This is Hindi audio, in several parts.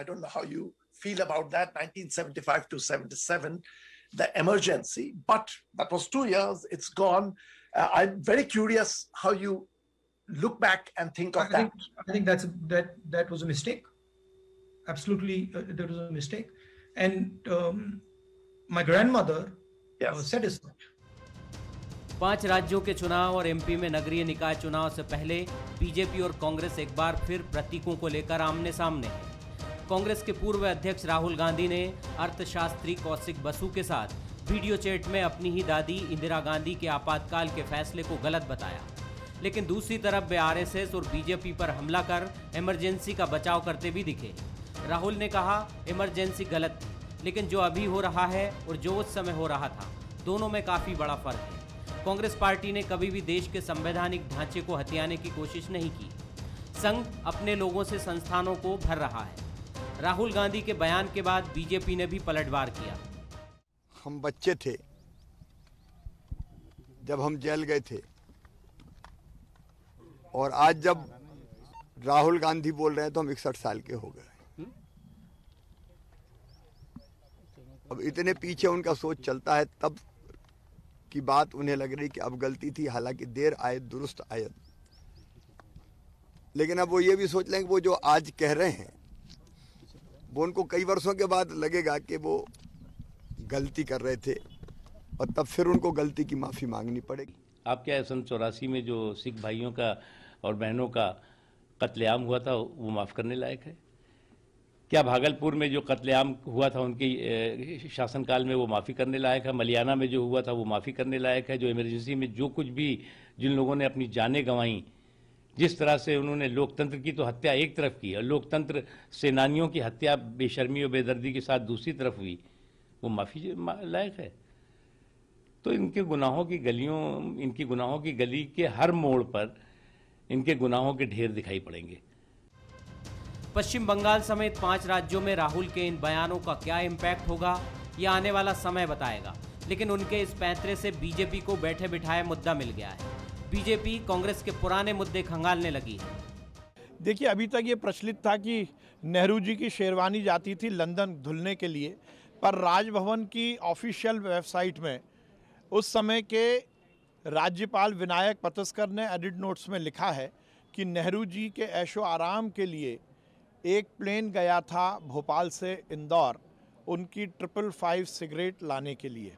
I don't know how you feel about that, 1975 to 77, the emergency, but that was 2 years, it's gone. I'm very curious how you look back and think of that. I think that was a mistake. Absolutely, that was a mistake. And my grandmother said as such. 5 राज्यों के चुनाव और एमपी में नगरीय निकाय चुनाव से पहले बीजेपी और कांग्रेस एक बार फिर प्रतीकों को लेकर आमने सामने है। कांग्रेस के पूर्व अध्यक्ष राहुल गांधी ने अर्थशास्त्री कौशिक बसु के साथ वीडियो चैट में अपनी ही दादी इंदिरा गांधी के आपातकाल के फैसले को गलत बताया, लेकिन दूसरी तरफ वे आरएसएस और बीजेपी पर हमला कर इमरजेंसी का बचाव करते भी दिखे। राहुल ने कहा इमरजेंसी गलत थी, लेकिन जो अभी हो रहा है और जो उस समय हो रहा था, दोनों में काफ़ी बड़ा फर्क है। कांग्रेस पार्टी ने कभी भी देश के संवैधानिक ढांचे को हथियाने की कोशिश नहीं की। संघ अपने लोगों से संस्थानों को भर रहा है। राहुल गांधी के बयान के बाद बीजेपी ने भी पलटवार किया। हम बच्चे थे जब हम जेल गए थे, और आज जब राहुल गांधी बोल रहे हैं तो हम 61 साल के हो गए। अब इतने पीछे उनका सोच चलता है, तब की बात उन्हें लग रही कि अब गलती थी, हालांकि देर आए दुरुस्त आयत। लेकिन अब वो ये भी सोच लें कि वो जो आज कह रहे हैं वो उनको कई वर्षों के बाद लगेगा कि वो गलती कर रहे थे, और तब फिर उनको गलती की माफ़ी मांगनी पड़ेगी। आप क्या सन 84 में जो सिख भाइयों का और बहनों का कत्लेआम हुआ था वो माफ़ करने लायक है? क्या भागलपुर में जो कत्लेआम हुआ था उनके शासनकाल में वो माफ़ी करने लायक है? मलियाना में जो हुआ था वो माफ़ी करने लायक है? जो इमरजेंसी में जो कुछ भी जिन लोगों ने अपनी जानें गंवाई, जिस तरह से उन्होंने लोकतंत्र की तो हत्या एक तरफ की और लोकतंत्र सेनानियों की हत्या बेशर्मी और बेदर्दी के साथ दूसरी तरफ हुई, वो माफ़ी लायक है? तो इनके गुनाहों की गली के हर मोड़ पर इनके गुनाहों के ढेर दिखाई पड़ेंगे। पश्चिम बंगाल समेत 5 राज्यों में राहुल के इन बयानों का क्या इम्पैक्ट होगा, यह आने वाला समय बताएगा। लेकिन उनके इस पैंतरे से बीजेपी को बैठे बिठाए मुद्दा मिल गया है। बीजेपी कांग्रेस के पुराने मुद्दे खंगालने लगी है। देखिए, अभी तक ये प्रचलित था कि नेहरू जी की शेरवानी जाती थी लंदन धुलने के लिए, पर राजभवन की ऑफिशियल वेबसाइट में उस समय के राज्यपाल विनायक पतस्कर ने एडिट नोट्स में लिखा है कि नेहरू जी के ऐशो आराम के लिए एक प्लेन गया था भोपाल से इंदौर उनकी 555 सिगरेट लाने के लिए।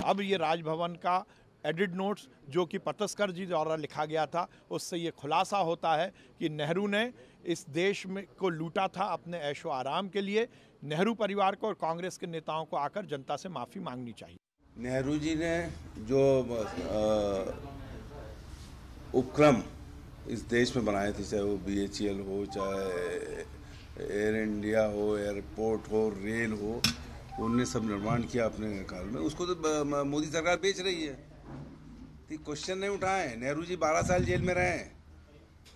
अब ये राजभवन का एडिट नोट्स जो कि पतस्कर जी द्वारा लिखा गया था, उससे ये खुलासा होता है कि नेहरू ने इस देश में को लूटा था अपने ऐशो आराम के लिए। नेहरू परिवार को और कांग्रेस के नेताओं को आकर जनता से माफ़ी मांगनी चाहिए। नेहरू जी ने जो उपक्रम इस देश में बनाए थे, चाहे वो BHEL हो, चाहे एयर इंडिया हो, एयरपोर्ट हो, रेल हो, उनने सब निर्माण किया अपने काल में। उसको तो मोदी सरकार बेच रही है। तो क्वेश्चन नहीं उठाए। नेहरू जी 12 साल जेल में रहे हैं।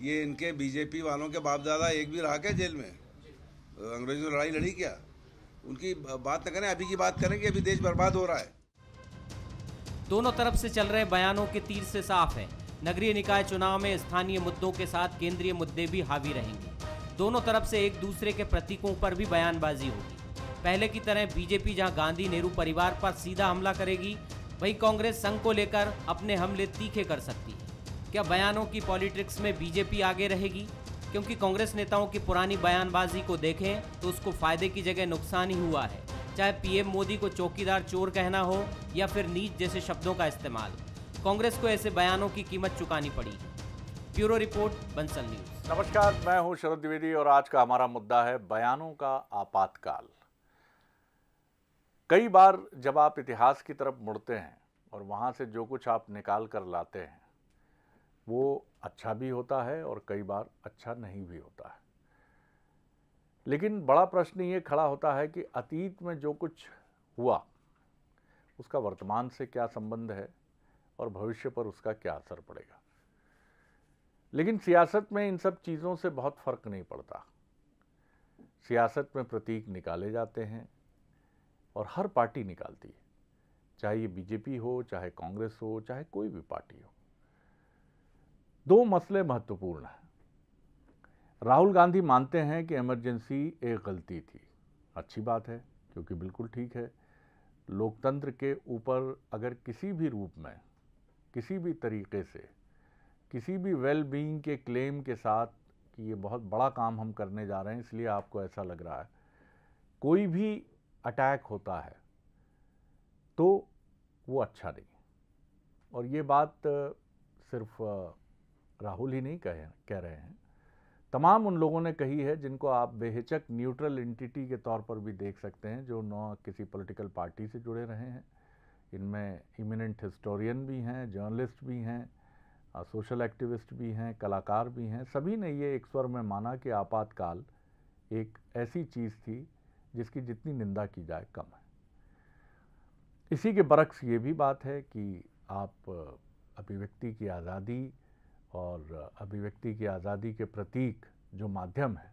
ये इनके बीजेपी वालों के बाप दादा एक भी रहा क्या जेल में? अंग्रेजों से लड़ाई लड़ी क्या? उनकी बात न करें, अभी की बात करेंगे। अभी देश बर्बाद हो रहा है। दोनों तरफ से चल रहे बयानों के तीर से साफ है, नगरीय निकाय चुनाव में स्थानीय मुद्दों के साथ केंद्रीय मुद्दे भी हावी रहेंगे। दोनों तरफ से एक दूसरे के प्रतीकों पर भी बयानबाजी होगी। पहले की तरह बीजेपी जहां गांधी नेहरू परिवार पर सीधा हमला करेगी, वहीं कांग्रेस संघ को लेकर अपने हमले तीखे कर सकती है। क्या बयानों की पॉलिटिक्स में बीजेपी आगे रहेगी? क्योंकि कांग्रेस नेताओं की पुरानी बयानबाजी को देखें तो उसको फायदे की जगह नुकसान ही हुआ है। चाहे पीएम मोदी को चौकीदार चोर कहना हो या फिर नीच जैसे शब्दों का इस्तेमाल, कांग्रेस को ऐसे बयानों की कीमत चुकानी पड़ी। Bureau report, Bansal news. नमस्कार, मैं हूं शरद द्विवेदी और आज का हमारा मुद्दा है बयानों का आपातकाल। कई बार जब आप इतिहास की तरफ मुड़ते हैं और वहां से जो कुछ आप निकाल कर लाते हैं वो अच्छा भी होता है और कई बार अच्छा नहीं भी होता है। लेकिन बड़ा प्रश्न ये खड़ा होता है कि अतीत में जो कुछ हुआ उसका वर्तमान से क्या संबंध है और भविष्य पर उसका क्या असर पड़ेगा। लेकिन सियासत में इन सब चीज़ों से बहुत फर्क नहीं पड़ता। सियासत में प्रतीक निकाले जाते हैं और हर पार्टी निकालती है, चाहे ये बीजेपी हो, चाहे कांग्रेस हो, चाहे कोई भी पार्टी हो। दो मसले महत्वपूर्ण हैं। राहुल गांधी मानते हैं कि इमरजेंसी एक गलती थी। अच्छी बात है, क्योंकि बिल्कुल ठीक है। लोकतंत्र के ऊपर अगर किसी भी रूप में, किसी भी तरीके से, किसी भी वेल बीइंग के क्लेम के साथ कि ये बहुत बड़ा काम हम करने जा रहे हैं इसलिए आपको ऐसा लग रहा है, कोई भी अटैक होता है तो वो अच्छा नहीं। और ये बात सिर्फ राहुल ही नहीं कह रहे हैं, तमाम उन लोगों ने कही है जिनको आप बेहिचक न्यूट्रल एंटिटी के तौर पर भी देख सकते हैं, जो न किसी पॉलिटिकल पार्टी से जुड़े रहे हैं। इनमें इमिनेंट हिस्टोरियन भी हैं, जर्नलिस्ट भी हैं, सोशल एक्टिविस्ट भी हैं, कलाकार भी हैं। सभी ने ये एक स्वर में माना कि आपातकाल एक ऐसी चीज़ थी जिसकी जितनी निंदा की जाए कम है। इसी के बरक्स ये भी बात है कि आप अभिव्यक्ति की आज़ादी और अभिव्यक्ति की आज़ादी के प्रतीक जो माध्यम है,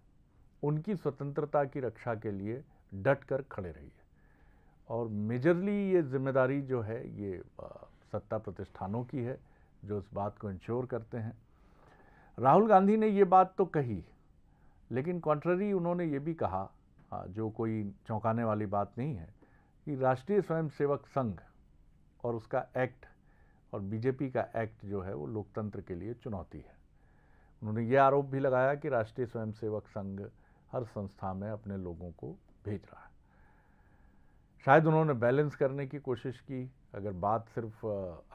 उनकी स्वतंत्रता की रक्षा के लिए डट कर खड़े रहिए। और मेजरली ये जिम्मेदारी जो है ये सत्ता प्रतिष्ठानों की है, जो इस बात को इंश्योर करते हैं। राहुल गांधी ने ये बात तो कही, लेकिन कॉन्ट्ररी उन्होंने ये भी कहा, जो कोई चौंकाने वाली बात नहीं है, कि राष्ट्रीय स्वयंसेवक संघ और उसका एक्ट और बीजेपी का एक्ट जो है वो लोकतंत्र के लिए चुनौती है। उन्होंने ये आरोप भी लगाया कि राष्ट्रीय स्वयंसेवक संघ हर संस्था में अपने लोगों को भेज रहा है। शायद उन्होंने बैलेंस करने की कोशिश की। अगर बात सिर्फ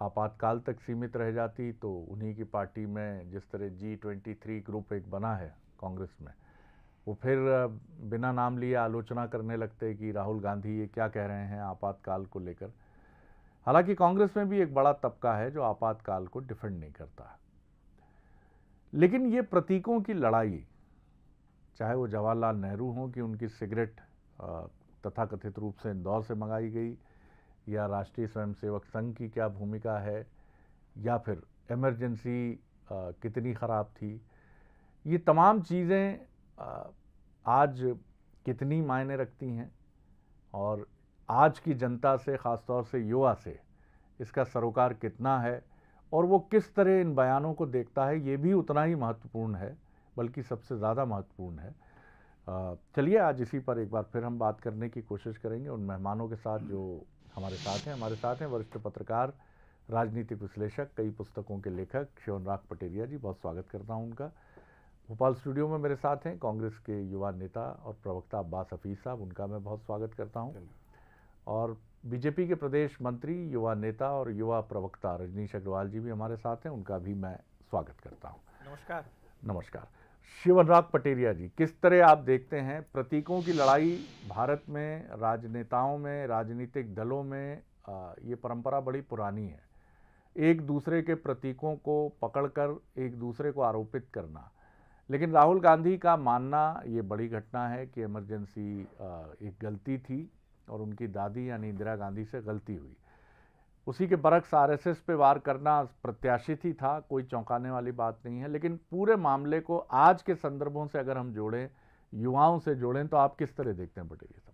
आपातकाल तक सीमित रह जाती तो उन्हीं की पार्टी में जिस तरह G23 ग्रुप एक बना है कांग्रेस में, वो फिर बिना नाम लिए आलोचना करने लगते कि राहुल गांधी ये क्या कह रहे हैं आपातकाल को लेकर। हालांकि कांग्रेस में भी एक बड़ा तबका है जो आपातकाल को डिफेंड नहीं करता है। लेकिन ये प्रतीकों की लड़ाई, चाहे वो जवाहरलाल नेहरू हों कि उनकी सिगरेट तथाकथित रूप से इंदौर से मंगाई गई, या राष्ट्रीय स्वयंसेवक संघ की क्या भूमिका है, या फिर इमरजेंसी कितनी ख़राब थी, ये तमाम चीज़ें आज कितनी मायने रखती हैं और आज की जनता से, ख़ासतौर से युवा से, इसका सरोकार कितना है और वो किस तरह इन बयानों को देखता है, ये भी उतना ही महत्वपूर्ण है, बल्कि सबसे ज़्यादा महत्वपूर्ण है। चलिए आज इसी पर एक बार फिर हम बात करने की कोशिश करेंगे उन मेहमानों के साथ जो हमारे साथ हैं वरिष्ठ पत्रकार, राजनीतिक विश्लेषक, कई पुस्तकों के लेखक शिवनराग पटेरिया जी। बहुत स्वागत करता हूं उनका। भोपाल स्टूडियो में मेरे साथ हैं कांग्रेस के युवा नेता और प्रवक्ता अब्बास हफीज साहब, उनका मैं बहुत स्वागत करता हूं। और बीजेपी के प्रदेश मंत्री, युवा नेता और युवा प्रवक्ता रजनीश अग्रवाल जी भी हमारे साथ हैं, उनका भी मैं स्वागत करता हूं। नमस्कार। नमस्कार। शिवनराग पटेरिया जी, किस तरह आप देखते हैं प्रतीकों की लड़ाई भारत में, राजनेताओं में, राजनीतिक दलों में ये परंपरा बड़ी पुरानी है, एक दूसरे के प्रतीकों को पकड़कर एक दूसरे को आरोपित करना। लेकिन राहुल गांधी का मानना ये बड़ी घटना है कि इमरजेंसी एक गलती थी और उनकी दादी यानी इंदिरा गांधी से गलती हुई। उसी के बरक्स आरएसएस पे वार करना प्रत्याशित ही था, कोई चौंकाने वाली बात नहीं है। लेकिन पूरे मामले को आज के संदर्भों से अगर हम जोड़ें, युवाओं से जोड़ें, तो आप किस तरह देखते हैं पटेरिया साहब?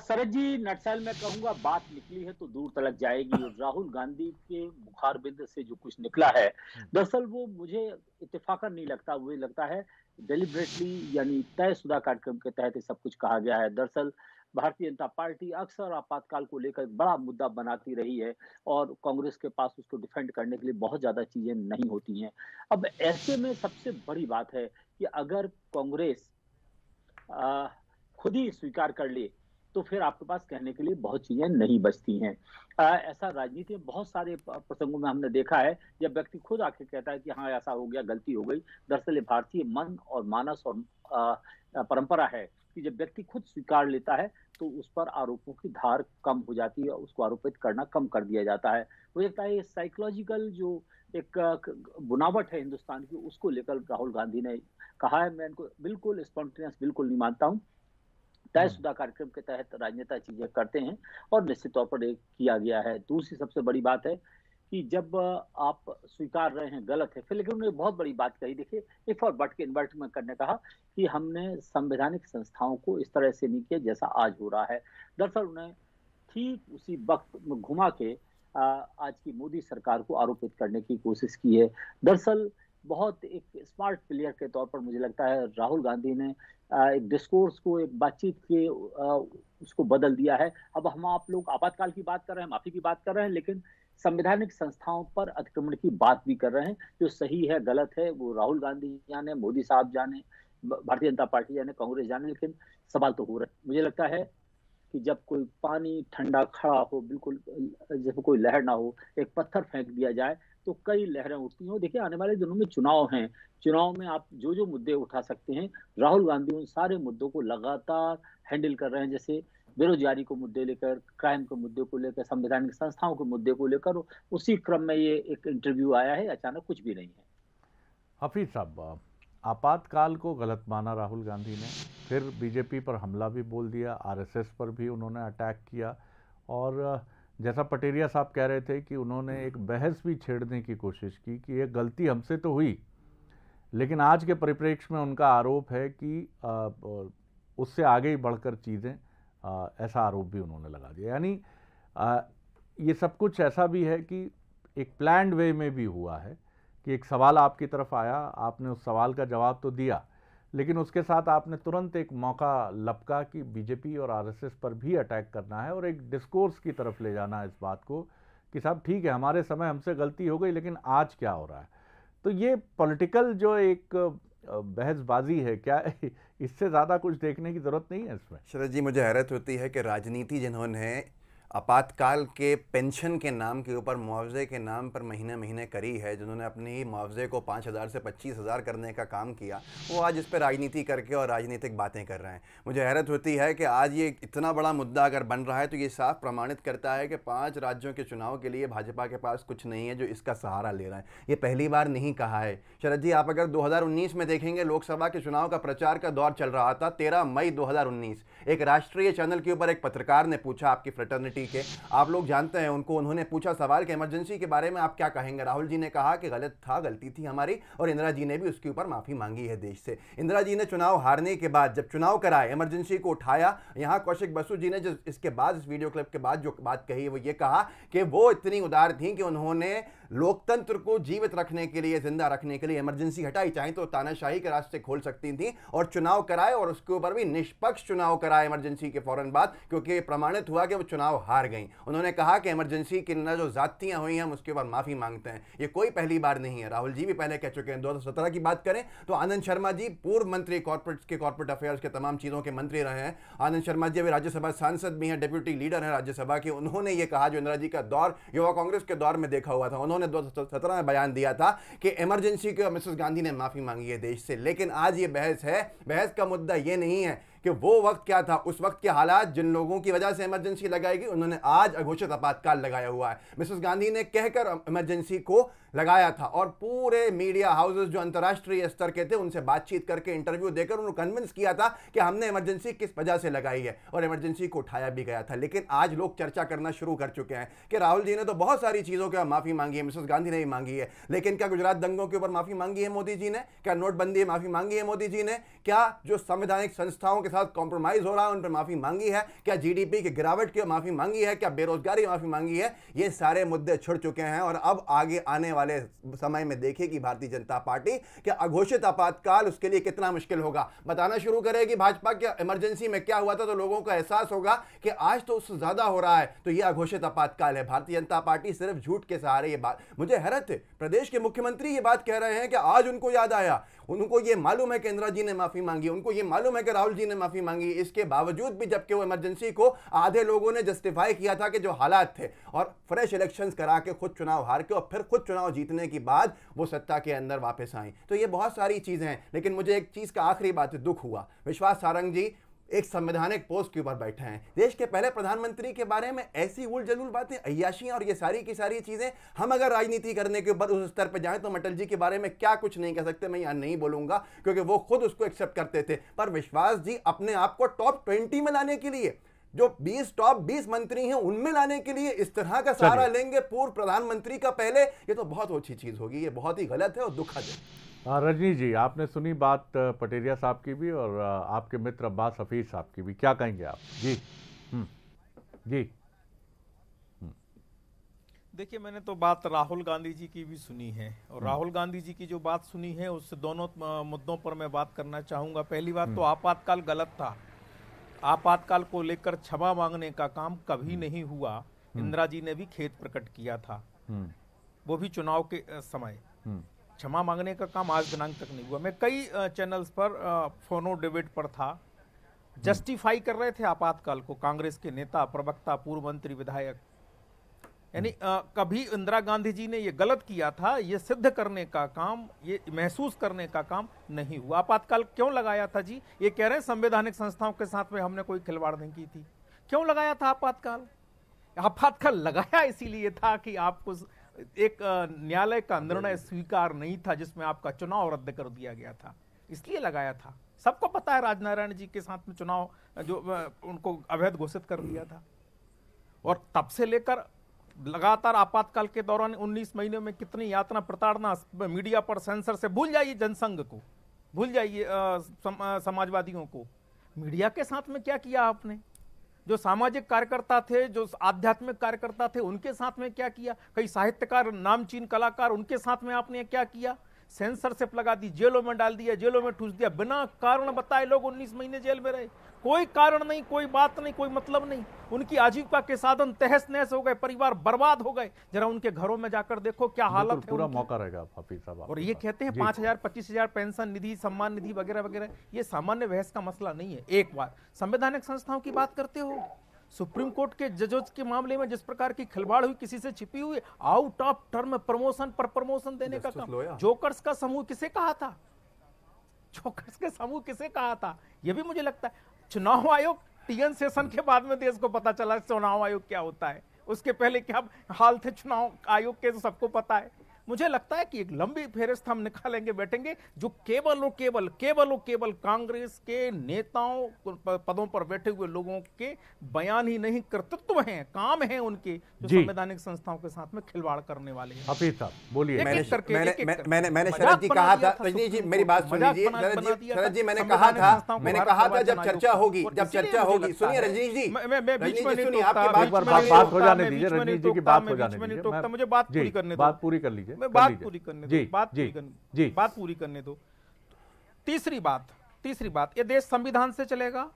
शरद जी, नटसैल मैं कहूंगा बात निकली है तो दूर तलक जाएगी। राहुल गांधी के बुखार बिंद से जो कुछ निकला है, दरअसल वो मुझे इत्तेफाकन नहीं लगता, मुझे लगता है डेलिबरेटली यानी तयशुदा कार्यक्रम के तहत सब कुछ कहा गया है। दरअसल भारतीय जनता पार्टी अक्सर आपातकाल को लेकर एक बड़ा मुद्दा बनाती रही है और कांग्रेस के पास उसको डिफेंड करने के लिए बहुत ज्यादा चीजें नहीं होती हैं। अब ऐसे में सबसे बड़ी बात है कि अगर कांग्रेस खुद ही स्वीकार कर ले तो फिर आपके पास कहने के लिए बहुत चीजें नहीं बचती हैं। ऐसा राजनीति में बहुत सारे प्रसंगों में हमने देखा है जब व्यक्ति खुद आके कहता है कि हाँ ऐसा हो गया, गलती हो गई। दरअसल ये भारतीय मन और मानस और परंपरा है कि जब व्यक्ति खुद स्वीकार लेता है तो उस पर आरोपों की धार कम हो जाती है, उसको आरोपित करना कम कर दिया जाता है। मुझे लगता है ये साइकोलॉजिकल जो एक बुनावट है हिंदुस्तान की, उसको लेकर राहुल गांधी ने कहा है। मैं इनको बिल्कुल स्पॉन्टेनियस बिल्कुल नहीं मानता हूँ। तयशुदा कार्यक्रम के तहत राजनेता चीजें करते हैं और निश्चित तौर पर किया गया है। दूसरी सबसे बड़ी बात है कि जब आप स्वीकार रहे हैं गलत है, फिर लेकिन उन्होंने बहुत बड़ी बात कही, देखिए इफ और बट के इन्वर्ट में करने कहा कि हमने संवैधानिक संस्थाओं को इस तरह से नहीं किया जैसा आज हो रहा है। दरअसल उन्हें ठीक उसी वक्त में घुमा के आज की मोदी सरकार को आरोपित करने की कोशिश की है। दरअसल बहुत एक स्मार्ट प्लेयर के तौर पर मुझे लगता है राहुल गांधी ने एक डिस्कोर्स को, एक बातचीत के उसको बदल दिया है। अब हम आप लोग आपातकाल की बात कर रहे हैं, माफी की बात कर रहे हैं, लेकिन संवैधानिक संस्थाओं पर अतिक्रमण की बात भी कर रहे हैं। जो सही है गलत है वो राहुल गांधी जाने, मोदी साहब जाने, भारतीय जनता पार्टी जाने, कांग्रेस जाने, लेकिन सवाल तो हो रहे हैं। मुझे लगता है कि जब कोई पानी ठंडा खड़ा हो, बिल्कुल जैसे कोई लहर ना हो, एक पत्थर फेंक दिया जाए तो कई लहरें उठती हैं। देखिए आने वाले दिनों में चुनाव हैं, चुनाव में आप जो जो मुद्दे उठा सकते हैं, राहुल गांधी उन सारे मुद्दों को लगातार हैंडल कर रहे हैं। जैसे बेरोजगारी को मुद्दे लेकर, क्राइम के मुद्दे को लेकर, संवैधानिक संस्थाओं के मुद्दे को लेकर, उसी क्रम में ये एक इंटरव्यू आया है, अचानक कुछ भी नहीं है। हफीज साहब, आपातकाल को गलत माना राहुल गांधी ने, फिर बीजेपी पर हमला भी बोल दिया, आरएसएस पर भी उन्होंने अटैक किया, और जैसा पटेरिया साहब कह रहे थे कि उन्होंने एक बहस भी छेड़ने की कोशिश की कि ये गलती हमसे तो हुई, लेकिन आज के परिप्रेक्ष्य में उनका आरोप है कि उससे आगे ही बढ़कर चीज़ें, ऐसा आरोप भी उन्होंने लगा दिया। यानी ये सब कुछ ऐसा भी है कि एक प्लान्ड वे में भी हुआ है कि एक सवाल आपकी तरफ आया, आपने उस सवाल का जवाब तो दिया, लेकिन उसके साथ आपने तुरंत एक मौका लपका कि बीजेपी और आरएसएस पर भी अटैक करना है और एक डिस्कोर्स की तरफ ले जाना है इस बात को कि साहब ठीक है, हमारे समय हमसे गलती हो गई, लेकिन आज क्या हो रहा है। तो ये पॉलिटिकल जो एक बहसबाजी है, क्या इससे ज़्यादा कुछ देखने की ज़रूरत नहीं है इसमें? शरद जी, मुझे हैरत होती है कि राजनीति जिन्होंने आपातकाल के पेंशन के नाम के ऊपर, मुआवजे के नाम पर महीने महीने करी है, जिन्होंने अपनी मुआवजे को 5,000 से 25,000 करने का काम किया, वो आज इस पर राजनीति करके और राजनीतिक बातें कर रहे हैं। मुझे हैरत होती है कि आज ये इतना बड़ा मुद्दा अगर बन रहा है तो ये साफ प्रमाणित करता है कि 5 राज्यों के चुनाव के लिए भाजपा के पास कुछ नहीं है जो इसका सहारा ले रहा है। ये पहली बार नहीं कहा है शरद जी। आप अगर 2019 में देखेंगे, लोकसभा के चुनाव का प्रचार का दौर चल रहा था, 13 मई 2019, एक राष्ट्रीय चैनल के ऊपर एक पत्रकार ने पूछा, आपकी फ्रेटर्निटी के आप लोग जानते हैं उनको, उन्होंने पूछा सवाल कि इमरजेंसी के बारे में आप क्या कहेंगे। राहुल जी ने कहा कि गलत था, गलती थी हमारी, और इंदिरा जी ने भी उसके ऊपर माफी मांगी है देश से। इंदिरा जी ने चुनाव हारने के बाद जब चुनाव कराए, इमरजेंसी को उठाया। यहां कौशिक बसु जी ने जो इसके बाद, इस वीडियो क्लिप के बाद जो बात कही है वो ये कहा कि वो इतनी उदार थी कि उन्होंने लोकतंत्र को जीवित रखने के लिए, जिंदा रखने के लिए इमरजेंसी हटाई। चाहे तो तानाशाही के रास्ते खोल सकती थी और चुनाव कराए, और उसके ऊपर भी निष्पक्ष चुनाव कराए इमरजेंसी के फौरन बाद, क्योंकि प्रमाणित हुआ कि वो चुनाव हार गई। उन्होंने कहा कि इमरजेंसी के अंदर जो जातियां हुई हैं हम उसके ऊपर माफी मांगते हैं। ये कोई पहली बार नहीं है, राहुल जी भी पहले कह चुके हैं। 2017 की बात करें तो आनंद शर्मा जी, पूर्व मंत्री कॉर्पोरेट अफेयर्स के तमाम चीजों के मंत्री रहे हैं। आनंद शर्मा जी अभी राज्यसभा सांसद भी हैं, डिप्यूटी लीडर हैं राज्यसभा के। उन्होंने ये कहा, जो इंदिरा जी का दौर युवा कांग्रेस के दौर में देखा हुआ था, उन्होंने 2017 में बयान दिया था कि इमरजेंसी के मिसेस गांधी ने माफी मांगी है देश से। लेकिन आज ये बहस है, बहस का मुद्दा ये नहीं है कि वो वक्त क्या था, उस वक्त के हालात, जिन लोगों की वजह से इमरजेंसी लगाई गई, उन्होंने आज अघोषित आपातकाल लगाया हुआ है। मिसेस गांधी ने कहकर इमरजेंसी को लगाया था, और पूरे मीडिया हाउसेस जो अंतर्राष्ट्रीय स्तर के थे उनसे बातचीत करके, इंटरव्यू देकर उन्होंने कन्विंस किया था कि हमने इमरजेंसी किस वजह से लगाई है, और इमरजेंसी को उठाया भी गया था। लेकिन आज लोग चर्चा करना शुरू कर चुके हैं कि राहुल जी ने तो बहुत सारी चीजों के माफी मांगी है, मिसेस गांधी ने भी मांगी है, लेकिन क्या गुजरात दंगों के ऊपर माफी मांगी है मोदी जी ने? क्या नोटबंदी माफी मांगी है मोदी जी ने? क्या जो संवैधानिक संस्थाओं के साथ कॉम्प्रोमाइज हो रहा है उन पर माफी मांगी है? क्या जीडीपी की गिरावट की माफी मांगी है? क्या बेरोजगारी माफी मांगी है? ये सारे मुद्दे छिड़ चुके हैं, और अब आगे आने वाले समय में देखेगी भारतीय जनता पार्टी कि अघोषित आपातकाल उसके लिए कितना मुश्किल होगा। बताना शुरू करेगी भाजपा के इमरजेंसी में क्या हुआ था, तो लोगों को एहसास होगा कि आज तो उससे ज्यादा हो रहा है, तो यह अघोषित आपातकाल है। भारतीय जनता पार्टी सिर्फ झूठ के सहारे, ये बात मुझे हैरत है, प्रदेश के मुख्यमंत्री ये बात कह रहे हैं कि आज उनको याद आया, उनको ये मालूम है कि इंदिरा जी ने माफी मांगी, उनको ये मालूम है कि राहुल जी ने माफी मांगी। इसके बावजूद भी जबकि वो इमरजेंसी को आधे लोगों ने जस्टिफाई किया था कि जो हालात थे, और फ्रेश इलेक्शंस करा के खुद चुनाव हार के और फिर खुद चुनाव जीतने के बाद वो सत्ता के अंदर वापस आई। तो ये बहुत सारी चीजें हैं, लेकिन मुझे एक चीज का आखिरी बात दुख हुआ, विश्वास सारंग जी एक संवैधानिक पोस्ट के ऊपर बैठे हैं, देश के पहले प्रधानमंत्री के बारे में ऐसी उल जलूल बातें, अय्याशियां और ये सारी की सारी चीजें। हम अगर राजनीति करने के ऊपर उस स्तर पर जाएं तो अटल जी के बारे में क्या कुछ नहीं कह सकते, मैं यहां नहीं बोलूंगा क्योंकि वो खुद उसको एक्सेप्ट करते थे। पर विश्वास जी अपने आप को टॉप 20 में लाने के लिए, जो टॉप 20 मंत्री हैं उनमें लाने के लिए इस तरह का सहारा लेंगे पूर्व प्रधानमंत्री का पहले, ये तो बहुत अच्छी चीज होगी। ये बहुत ही गलत है और दुखद है। रजनी जी, आपने सुनी बात पटेरिया साहब की भी और आपके मित्र अब्बास हफीज साहब की भी, क्या कहेंगे आप? जी जी। देखिए, मैंने तो बात राहुल गांधी जी की भी सुनी है, और राहुल गांधी जी की जो बात सुनी है उससे दोनों मुद्दों पर मैं बात करना चाहूंगा। पहली बात तो आपातकाल गलत था। आपातकाल को लेकर क्षमा मांगने का काम कभी नहीं हुआ। इंदिरा जी ने भी खेद प्रकट किया था, वो भी चुनाव के समय। क्षमा मांगने का काम आज दिनांक तक नहीं हुआ। मैं कई चैनल्स पर फोनो डिबेट पर था, जस्टिफाई कर रहे थे आपातकाल को कांग्रेस के नेता, प्रवक्ता, पूर्व मंत्री, विधायक। यानी कभी इंदिरा गांधी जी ने ये गलत किया था, ये सिद्ध करने का काम, ये महसूस करने का काम नहीं हुआ। आपातकाल क्यों लगाया था जी? ये कह रहे हैं संवैधानिक संस्थाओं के साथ में हमने कोई खिलवाड़ नहीं की थी। क्यों लगाया था आपातकाल? आपातकाल लगाया इसीलिए था कि आपको एक न्यायालय का निर्णय स्वीकार नहीं था जिसमें आपका चुनाव रद्द कर दिया गया था, इसलिए लगाया था। सबको पता है राजनारायण जी के साथ में चुनाव जो उनको अवैध घोषित कर दिया था, और तब से लेकर लगातार आपातकाल के दौरान 19 महीने में कितनी यातना, प्रताड़ना, मीडिया पर सेंसर से भूल जाइए, जनसंघ को भूल जाइए, समाजवादियों को। मीडिया के साथ में क्या किया आपने? जो सामाजिक कार्यकर्ता थे, जो आध्यात्मिक कार्यकर्ता थे, उनके साथ में क्या किया? कई साहित्यकार, नामचीन कलाकार, उनके साथ में आपने क्या किया? सेंसरशिप लगा दी, जेलों में डाल दिया, जेलों में ठूस दिया, बिना कारण बताए लोग 19 महीने जेल में रहे। कोई कारण नहीं, कोई बात नहीं, कोई मतलब नहीं। उनकी आजीविका के साधन तहस नहस हो गए, परिवार बर्बाद हो गए। जरा उनके घरों में जाकर देखो क्या हालत है। पूरा मौका रहेगा हाफिज साहब। और ये कहते हैं 5,000 25,000 पेंशन निधि, सम्मान निधि वगैरह वगैरह, ये सामान्य बहस का मसला नहीं है। एक बार संवैधानिक संस्थाओं की बात करते हो, सुप्रीम कोर्ट के जजों के मामले में जिस प्रकार की खिलवाड़ हुई, किसी से छिपी हुई, आउट ऑफ टर्म प्रमोशन पर प्रमोशन देने का काम, जोकर्स का समूह किसे कहा था? जोकर्स के समूह किसे कहा था? यह भी मुझे लगता है चुनाव आयोग, टीएन सेशन के बाद में देश को पता चला चुनाव आयोग क्या होता है। उसके पहले क्या हाल थे चुनाव आयोग के, तो सबको पता है। मुझे लगता है कि एक लंबी फेहरिस्त हम निकालेंगे, बैठेंगे, जो केवल और केवल कांग्रेस के नेताओं पदों पर बैठे हुए लोगों के बयान ही नहीं, कर्तृत्व हैं, काम हैं उनके, जो संवैधानिक संस्थाओं के साथ में खिलवाड़ करने वाले हैं। हाफिज साहब बोलिए। मैंने शरद जी कहा था, रजनी जी मेरी बात सुन लीजिए। शरद जी मैंने कहा था जब चर्चा होगी, सुनिए रजनी जी, बात हो जाने दीजिए, रजनी जी की बात हो जाने दीजिए, मुझे बात पूरी करने दो, बात पूरी कर लीजिए, मैं बात पूरी करने दो, बात पूरी करने दो। तीसरी बात, ये देश संविधान से चलेगा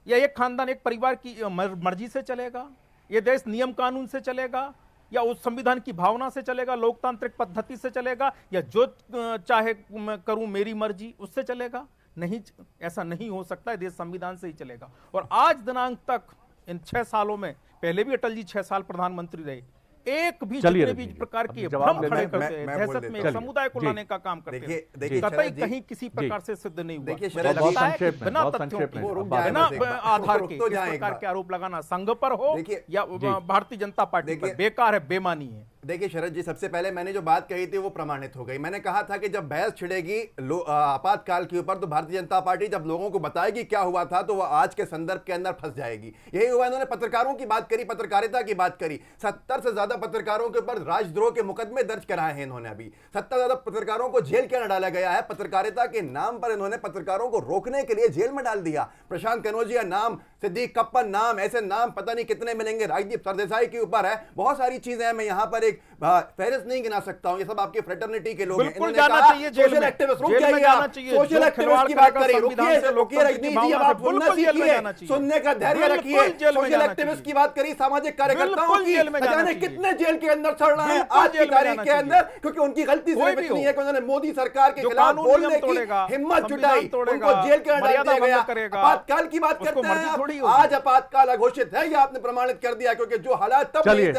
या एक खानदान, एक परिवार की मर्जी से चलेगा? ये देश नियम कानून से चलेगा या उस संविधान की भावना से चलेगा, लोकतांत्रिक पद्धति से चलेगा, या जो चाहे करूं मेरी मर्जी उससे चलेगा? नहीं, ऐसा नहीं हो सकता है। देश संविधान से ही चलेगा। और आज दिनांक तक इन 6 सालों में, पहले भी अटल जी 6 साल प्रधानमंत्री रहे, एक भी जितने भी प्रकार के भ्रम खड़े करते हैं, दहशत में समुदाय को लाने का काम करते हैं, कतई कहीं किसी प्रकार से सिद्ध नहीं हुआ। बिना तथ्यों के, बिना आधार के इस प्रकार के आरोप लगाना संघ पर हो या भारतीय जनता पार्टी पर बेकार है, बेमानी है। देखिए शरद जी, सबसे पहले मैंने जो बात कही थी वो प्रमाणित हो गई। मैंने कहा था कि जब बहस छिड़ेगी आपातकाल के ऊपर, तो भारतीय जनता पार्टी जब लोगों को बताएगी क्या हुआ था, तो वह आज के संदर्भ के अंदर फंस जाएगी। यही हुआ। इन्होंने पत्रकारों की बात करी, पत्रकारिता की बात करी। 70 से ज्यादा पत्रकारों के ऊपर राजद्रोह के मुकदमे दर्ज कराए हैं इन्होंने। अभी 70 ज्यादा पत्रकारों को जेल क्यों न डाला गया है? पत्रकारिता के नाम पर इन्होंने पत्रकारों को रोकने के लिए जेल में डाल दिया। प्रशांत कनौजिया नाम, सिद्दीक कप्पन नाम, ऐसे नाम पता नहीं कितने मिलेंगे। राजदीप सरदेसाई के ऊपर है, बहुत सारी चीजें हैं। मैं यहां पर फहरिस्त नहीं गिना सकता हूं, ये सब आपके फ्रेटर्निटी के लोग हैं। इन्होंने कहा सोशल एक्टिविस्ट, रुक जाइए आप, सोशल एक्टिविस्ट की बात करें, रुकिए रजनी जी, अब आप बोलना सीखिए, सुनने का धैर्य रखिए। सोशल एक्टिविस्ट की बात करी, सामाजिक कार्यकर्ताओं की, जाने कितने जेल के अंदर चढ़ रहे हैं आज की तारीख के अंदर, क्योंकि उनकी गलती सिर्फ इतनी है कि उन्होंने मोदी सरकार के खिलाफ बोलने की हिम्मत जुटाई, उनको जेल के अंदर डाल दिया गया। आपातकाल की बात करते हैं, आज आपातकाल घोषित है, ये आपने प्रमाणित कर दिया, क्योंकि जो हालात तब चलिए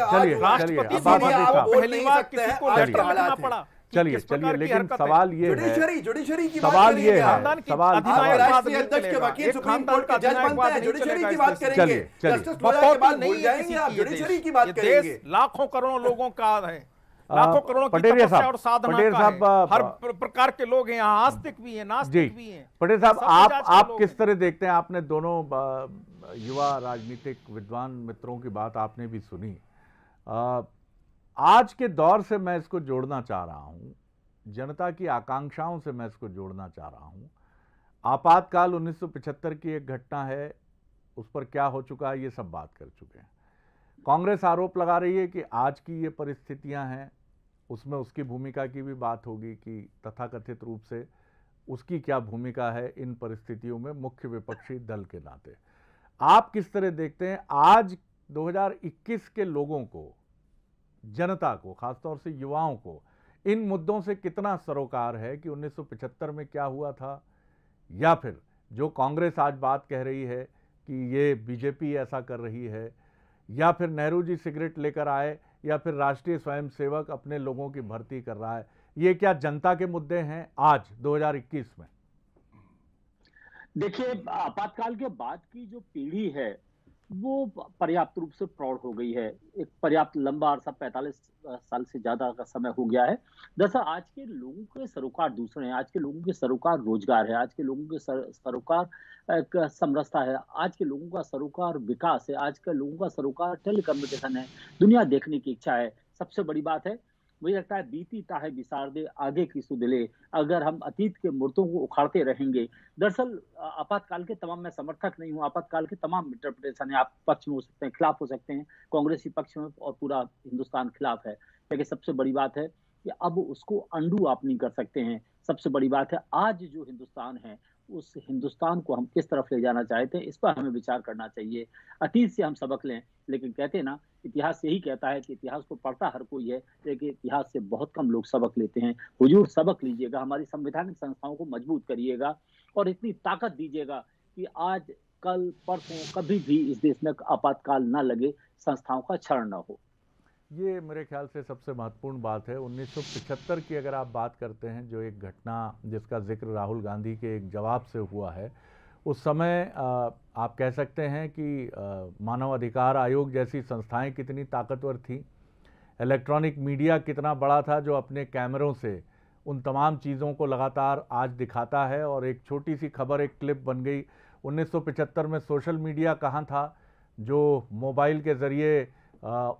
चलिए, लेकिन सवाल ये है, जुडिशरी की सवाल ये है, सवाल राष्ट्रीय अध्यक्ष के वकील सुप्रीम कोर्ट के जज बनते हैं, जुडिशरी की बात करेंगे, जस्टिस लोया के बाद भूल जाएंगे आप, जुडिशरी की बात करेंगे। लाखों करोड़ों लोगों का है, लाखों करोड़ों की तपस्या और साधना का है, हर प्रकार के लोग हैं यहाँ, आस्तिक भी हैं, नास्तिक भी हैं। पटेल साहब, आप किस तरह देखते हैं? आपने दोनों युवा राजनीतिक विद्वान मित्रों की बात आपने भी सुनी। आज के दौर से मैं इसको जोड़ना चाह रहा हूं, जनता की आकांक्षाओं से मैं इसको जोड़ना चाह रहा हूं। आपातकाल 1975 की एक घटना है, उस पर क्या हो चुका है ये सब बात कर चुके हैं। कांग्रेस आरोप लगा रही है कि आज की ये परिस्थितियां हैं, उसमें उसकी भूमिका की भी बात होगी कि तथाकथित रूप से उसकी क्या भूमिका है इन परिस्थितियों में मुख्य विपक्षी दल के नाते। आप किस तरह देखते हैं आज 2021 के लोगों को, जनता को, खासतौर से युवाओं को इन मुद्दों से कितना सरोकार है कि 1975 में क्या हुआ था, या फिर जो कांग्रेस आज बात कह रही है कि ये बीजेपी ऐसा कर रही है, या फिर नेहरू जी सिगरेट लेकर आए, या फिर राष्ट्रीय स्वयंसेवक अपने लोगों की भर्ती कर रहा है, ये क्या जनता के मुद्दे हैं आज 2021 में? देखिए, आपातकाल के बाद की जो पीढ़ी है वो पर्याप्त रूप से प्रौढ़ हो गई है। एक पर्याप्त लंबा अरसा 45 साल से ज्यादा का समय हो गया है। दरअसल आज के लोगों के सरोकार दूसरे हैं। आज के लोगों के सरोकार रोजगार है, आज के लोगों के सरोकार समरसता है, आज के लोगों का सरोकार विकास है, आज के लोगों का सरोकार टेलीकम्युनिकेशन है, दुनिया देखने की इच्छा है। सबसे बड़ी बात है, मुझे लगता है बीती ताहे बिसार दे आगे की सुदिले। अगर हम अतीत के मुर्दों को उखाड़ते रहेंगे, दरअसल आपातकाल के तमाम, मैं समर्थक नहीं हूँ, आपातकाल के तमाम इंटरप्रिटेशन है, आप पक्ष में हो सकते हैं, खिलाफ हो सकते हैं, कांग्रेसी पक्ष में और पूरा हिंदुस्तान खिलाफ है, लेकिन सबसे बड़ी बात है कि अब उसको अंडू आप नहीं कर सकते हैं। सबसे बड़ी बात है, आज जो हिंदुस्तान है उस हिंदुस्तान को हम किस तरफ ले जाना चाहते हैं, इस पर हमें विचार करना चाहिए। अतीत से हम सबक लें, लेकिन कहते हैं ना, इतिहास यही कहता है कि इतिहास को पढ़ता हर कोई है, लेकिन इतिहास से बहुत कम लोग सबक लेते हैं। हुजूर सबक लीजिएगा, हमारी संवैधानिक संस्थाओं को मजबूत करिएगा और इतनी ताकत दीजिएगा कि आज कल परसों कभी भी इस देश में आपातकाल न लगे, संस्थाओं का क्षरण न हो। ये मेरे ख्याल से सबसे महत्वपूर्ण बात है। 1975 की अगर आप बात करते हैं, जो एक घटना जिसका जिक्र राहुल गांधी के एक जवाब से हुआ है, उस समय आप कह सकते हैं कि मानव अधिकार आयोग जैसी संस्थाएं कितनी ताकतवर थीं, इलेक्ट्रॉनिक मीडिया कितना बड़ा था जो अपने कैमरों से उन तमाम चीज़ों को लगातार आज दिखाता है, और एक छोटी सी खबर, एक क्लिप बन गई। 1975 में सोशल मीडिया कहाँ था जो मोबाइल के ज़रिए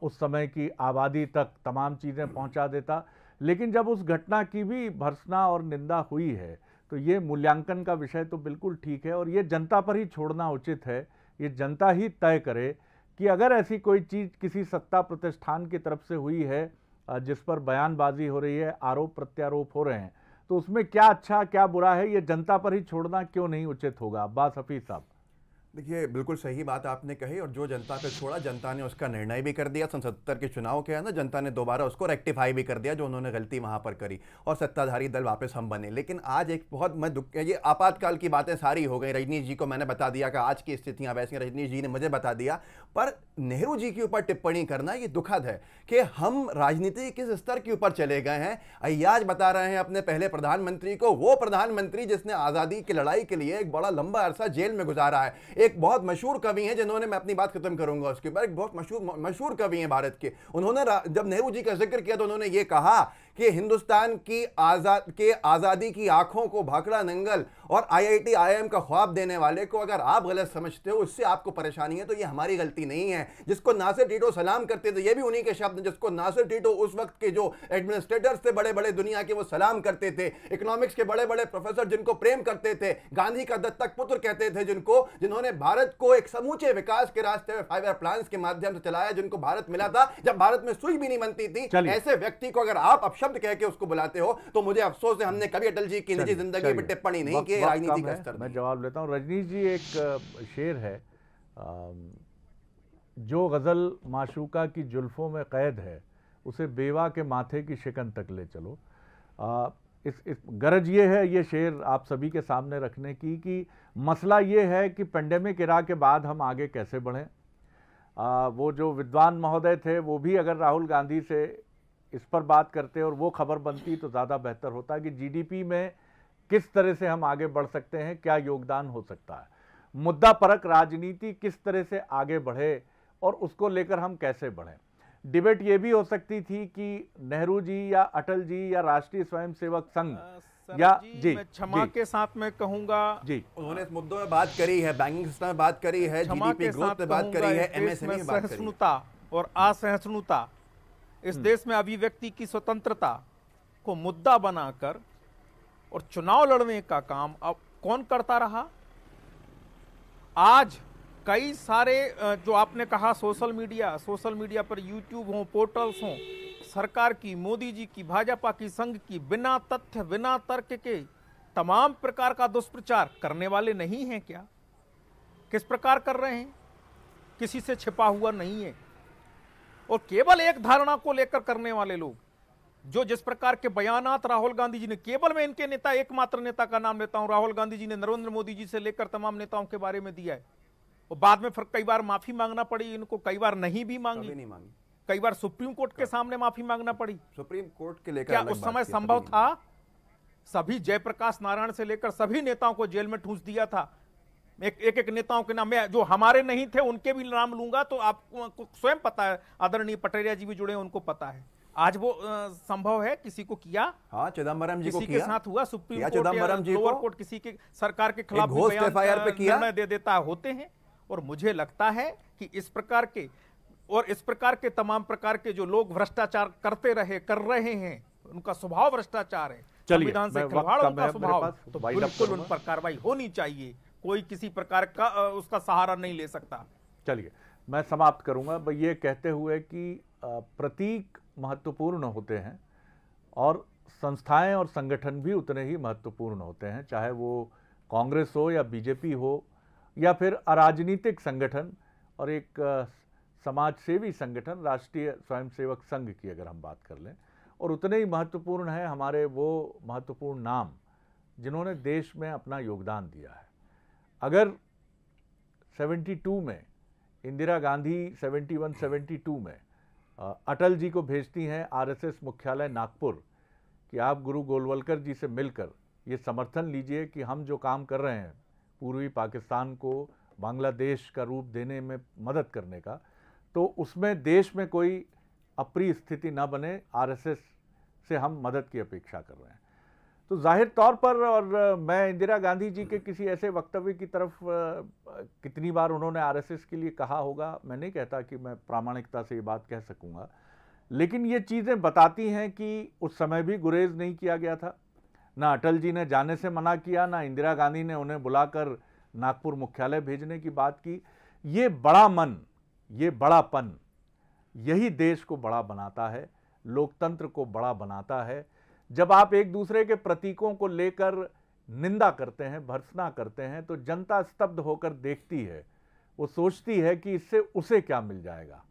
उस समय की आबादी तक तमाम चीज़ें पहुंचा देता। लेकिन जब उस घटना की भी भर्त्सना और निंदा हुई है, तो ये मूल्यांकन का विषय तो बिल्कुल ठीक है, और ये जनता पर ही छोड़ना उचित है। ये जनता ही तय करे कि अगर ऐसी कोई चीज़ किसी सत्ता प्रतिष्ठान की तरफ से हुई है जिस पर बयानबाजी हो रही है, आरोप प्रत्यारोप हो रहे हैं, तो उसमें क्या अच्छा क्या बुरा है, ये जनता पर ही छोड़ना क्यों नहीं उचित होगा? अब्बास हफीज़ साहब। देखिए, बिल्कुल सही बात आपने कही, और जो जनता पे छोड़ा, जनता ने उसका निर्णय भी कर दिया। 77 के चुनाव के है ना, जनता ने दोबारा उसको रेक्टिफाई भी कर दिया जो उन्होंने गलती वहां पर करी, और सत्ताधारी दल वापस हम बने। लेकिन आज एक बहुत ये आपातकाल की बातें सारी हो गई। रजनीश जी को मैंने बता दिया कि आज की स्थितियां वैसी, रजनीश जी ने मुझे बता दिया, पर नेहरू जी के ऊपर टिप्पणी करना ये दुखद है कि हम राजनीति किस स्तर के ऊपर चले गए हैं। अय्याज बता रहे हैं अपने पहले प्रधानमंत्री को, वो प्रधानमंत्री जिसने आज़ादी की लड़ाई के लिए एक बड़ा लंबा अरसा जेल में गुजारा है। एक बहुत मशहूर कवि हैं जिन्होंने, मैं अपनी बात खत्म करूंगा उसके ऊपर, एक बहुत मशहूर कवि हैं भारत के, उन्होंने जब नेहरू जी का जिक्र किया तो उन्होंने ये कहा कि हिंदुस्तान की आज़ादी की आंखों को भाखड़ा नंगल और IIT IIM का ख्वाब देने वाले को अगर आप गलत समझते हो, उससे आपको परेशानी है, तो ये हमारी गलती नहीं है। जिसको नासिर टीटो सलाम करते थे, ये भी उन्हीं के शब्द, जिसको नासिर टीटो उस वक्त के जो एडमिनिस्ट्रेटर्स थे बड़े बड़े दुनिया के, वो सलाम करते थे। इकोनॉमिक्स के बड़े बड़े प्रोफेसर जिनको प्रेम करते थे, गांधी का दत्तक पुत्र कहते थे, जिन्होंने भारत को एक समूचे विकास के रास्ते में 5 ईयर प्लान्स के माध्यम से चलाया, जिनको भारत मिला था जब भारत में सुई भी नहीं बनती थी। ऐसे व्यक्ति को अगर आप शब्द कह के उसको बुलाते हो, तो मुझे अफसोस है, हमने कभी अटल जी की निजी जिंदगी पर टिप्पणी नहीं की राजनीति का स्तर। मैं जवाब लेता हूं। रजनीश जी, एक शेर है, जो गजल माशूका की जुल्फों में कैद है, उसे बेवा के माथे की शिकन तक ले चलो। इस गरज ये है ये शेर आप सभी के सामने रखने की कि मसला ये है कि पेंडेमिक इरा के बाद हम आगे कैसे बढ़ें। वो जो विद्वान महोदय थे, वो भी अगर राहुल गांधी से इस पर बात करते और वो खबर बनती तो ज़्यादा बेहतर होता कि GDP में किस तरह से हम आगे बढ़ सकते हैं, क्या योगदान हो सकता है, मुद्दा परक राजनीति किस तरह से आगे बढ़े और उसको लेकर हम कैसे बढ़ें। डिबेट ये भी हो सकती थी कि नेहरू जी या अटल जी या राष्ट्रीय स्वयंसेवक संघ या जी, मैं क्षमा के साथ में कहूंगा जी, उन्होंने इस मुद्दों में बात करी है, बैंकिंग सिस्टम में बात करी है, GDP ग्रोथ पे बात करी है, MSME में बात करी है। सहिष्णुता और असहिष्णुता, इस देश में अभिव्यक्ति की स्वतंत्रता को मुद्दा बनाकर और चुनाव लड़ने का काम अब कौन करता रहा। आज कई सारे जो आपने कहा सोशल मीडिया पर यूट्यूब हो, पोर्टल्स हों, सरकार की, मोदी जी की, भाजपा की, संघ की बिना तथ्य बिना तर्क के तमाम प्रकार का दुष्प्रचार करने वाले नहीं हैं क्या? किस प्रकार कर रहे हैं? किसी से छिपा हुआ नहीं है। और केवल एक धारणा को लेकर करने वाले लोग, जो जिस प्रकार के बयानात राहुल गांधी जी ने, केवल मैं इनके नेता, एकमात्र नेता का नाम लेता हूं, राहुल गांधी जी ने नरेंद्र मोदी जी से लेकर तमाम नेताओं के बारे में दिया है, और बाद में फिर कई बार माफी मांगना पड़ी इनको, कई बार नहीं भी मांगी, कई बार सुप्रीम कोर्ट के सामने माफी मांगना पड़ी। सुप्रीम कोर्ट के लेकर क्या उस समय संभव था? सभी जयप्रकाश नारायण से लेकर सभी नेताओं को जेल में ठूंस दिया था। एक नेताओं के नाम, मैं जो हमारे नहीं थे उनके भी नाम लूंगा, तो आपको स्वयं पता है, आदरणीय पटेरिया जी भी जुड़े हैं, उनको पता है। आज वो संभव है? किसी को किया? हाँ, चिदम्बरम जी को किसी किया, के साथ हुआ? सुप्रीम कोर्ट चिदम्बरम जी लोअर को कोर्ट किसी के सरकार के खिलाफ निर्णय दे देता होते हैं। और मुझे लगता है कि इस प्रकार के और इस प्रकार के तमाम प्रकार के जो लोग भ्रष्टाचार करते रहे, कर रहे हैं, उनका स्वभाव भ्रष्टाचार है, संविधान से खिलवाड़ उनका स्वभाव, तो बिल्कुल उन पर कार्रवाई होनी चाहिए। कोई किसी प्रकार का उसका सहारा नहीं ले सकता। चलिए, मैं समाप्त करूंगा ये कहते हुए कि प्रतीक महत्वपूर्ण होते हैं और संस्थाएं और संगठन भी उतने ही महत्वपूर्ण होते हैं, चाहे वो कांग्रेस हो या बीजेपी हो या फिर अराजनीतिक संगठन और एक समाज सेवी संगठन राष्ट्रीय स्वयंसेवक संघ की अगर हम बात कर लें। और उतने ही महत्वपूर्ण है हमारे वो महत्वपूर्ण नाम जिन्होंने देश में अपना योगदान दिया है। अगर 72 में इंदिरा गांधी 72 में अटल जी को भेजती हैं आरएसएस मुख्यालय नागपुर कि आप गुरु गोलवलकर जी से मिलकर ये समर्थन लीजिए कि हम जो काम कर रहे हैं पूर्वी पाकिस्तान को बांग्लादेश का रूप देने में मदद करने का, तो उसमें देश में कोई अप्रिय स्थिति न बने, आरएसएस से हम मदद की अपेक्षा कर रहे हैं। तो जाहिर तौर पर, और मैं इंदिरा गांधी जी के किसी ऐसे वक्तव्य की तरफ कितनी बार उन्होंने आरएसएस के लिए कहा होगा, मैं नहीं कहता कि मैं प्रामाणिकता से ये बात कह सकूंगा, लेकिन ये चीज़ें बताती हैं कि उस समय भी गुरेज नहीं किया गया था। ना अटल जी ने जाने से मना किया, ना इंदिरा गांधी ने उन्हें बुलाकर नागपुर मुख्यालय भेजने की बात की। ये बड़ा मन, ये बड़ापन, यही देश को बड़ा बनाता है, लोकतंत्र को बड़ा बनाता है। जब आप एक दूसरे के प्रतीकों को लेकर निंदा करते हैं, भर्त्सना करते हैं, तो जनता स्तब्ध होकर देखती है। वो सोचती है कि इससे उसे क्या मिल जाएगा।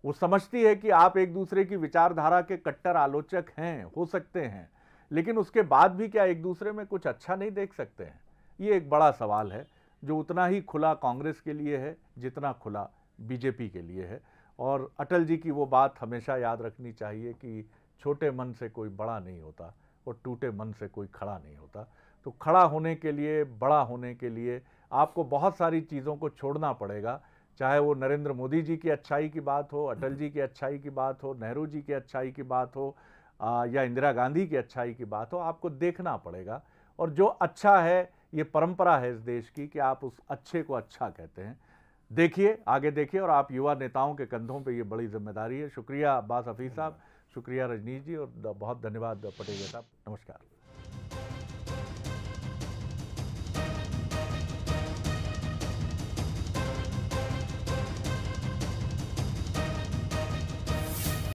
वो समझती है कि आप एक दूसरे की विचारधारा के कट्टर आलोचक हैं, हो सकते हैं, लेकिन उसके बाद भी क्या एक दूसरे में कुछ अच्छा नहीं देख सकते हैं? ये एक बड़ा सवाल है जो उतना ही खुला कांग्रेस के लिए है जितना खुला बीजेपी के लिए है। और अटल जी की वो बात हमेशा याद रखनी चाहिए कि छोटे मन से कोई बड़ा नहीं होता और टूटे मन से कोई खड़ा नहीं होता। तो खड़ा होने के लिए, बड़ा होने के लिए आपको बहुत सारी चीज़ों को छोड़ना पड़ेगा, चाहे वो नरेंद्र मोदी जी की अच्छाई की बात हो, अटल जी की अच्छाई की बात हो, नेहरू जी की अच्छाई की बात हो, या इंदिरा गांधी की अच्छाई की बात हो। आपको देखना पड़ेगा, और जो अच्छा है, ये परंपरा है इस देश की कि आप उस अच्छे को अच्छा कहते हैं। देखिए, आगे देखिए, और आप युवा नेताओं के कंधों पे ये बड़ी जिम्मेदारी है। शुक्रिया अब्बास हफीज साहब, शुक्रिया रजनीश जी, और बहुत धन्यवाद पटेल साहब। नमस्कार।